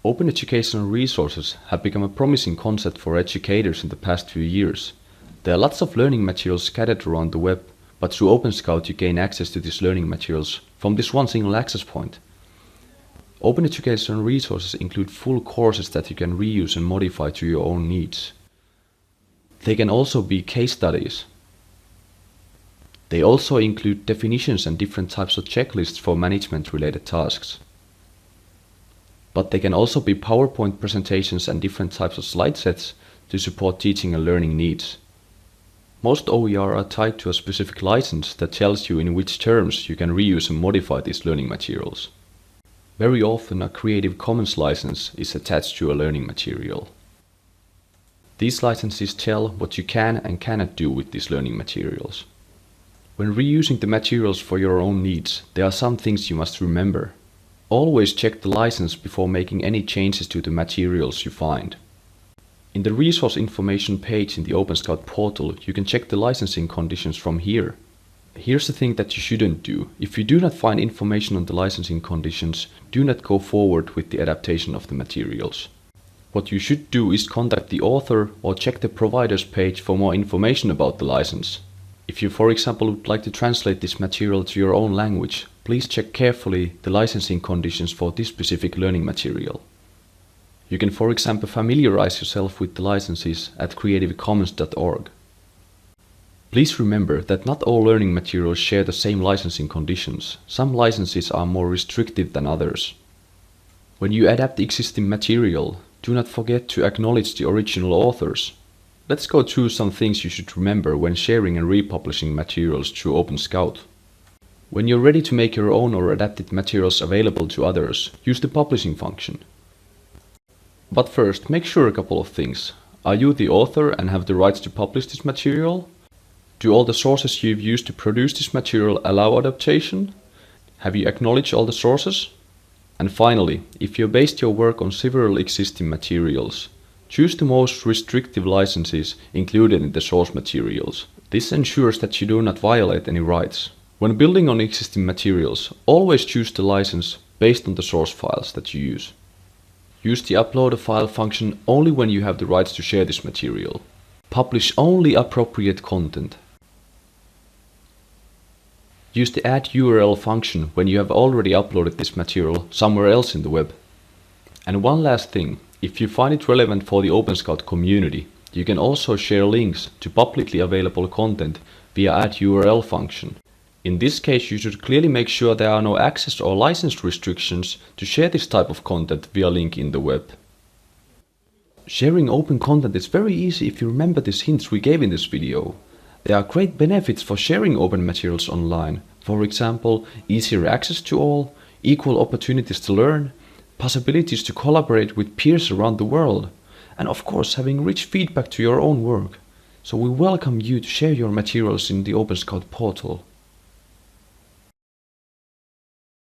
Open educational resources have become a promising concept for educators in the past few years. There are lots of learning materials scattered around the web, but through OpenScout you gain access to these learning materials from this one single access point. Open educational resources include full courses that you can reuse and modify to your own needs. They can also be case studies. They also include definitions and different types of checklists for management-related tasks. But they can also be PowerPoint presentations and different types of slide sets to support teaching and learning needs. Most OER are tied to a specific license that tells you in which terms you can reuse and modify these learning materials. Very often a Creative Commons license is attached to a learning material. These licenses tell what you can and cannot do with these learning materials. When reusing the materials for your own needs, there are some things you must remember. Always check the license before making any changes to the materials you find. In the resource information page in the OpenScout portal, you can check the licensing conditions from here. Here's the thing that you shouldn't do. If you do not find information on the licensing conditions, do not go forward with the adaptation of the materials. What you should do is contact the author or check the provider's page for more information about the license. If you, for example, would like to translate this material to your own language, please check carefully the licensing conditions for this specific learning material. You can, for example, familiarize yourself with the licenses at creativecommons.org. Please remember that not all learning materials share the same licensing conditions. Some licenses are more restrictive than others. When you adapt the existing material, do not forget to acknowledge the original authors. Let's go through some things you should remember when sharing and republishing materials through OpenScout. When you're ready to make your own or adapted materials available to others, use the publishing function. But first, make sure a couple of things. Are you the author and have the rights to publish this material? Do all the sources you've used to produce this material allow adaptation? Have you acknowledged all the sources? And finally, if you based your work on several existing materials, choose the most restrictive licenses included in the source materials. This ensures that you do not violate any rights. When building on existing materials, always choose the license based on the source files that you use. Use the upload a file function only when you have the rights to share this material. Publish only appropriate content. Use the add URL function when you have already uploaded this material somewhere else in the web. And one last thing. If you find it relevant for the OpenScout community, you can also share links to publicly available content via add URL function. In this case, you should clearly make sure there are no access or license restrictions to share this type of content via link in the web. Sharing open content is very easy if you remember these hints we gave in this video. There are great benefits for sharing open materials online. For example, easier access to all, equal opportunities to learn, possibilities to collaborate with peers around the world, and of course having rich feedback to your own work. So we welcome you to share your materials in the OpenScout portal.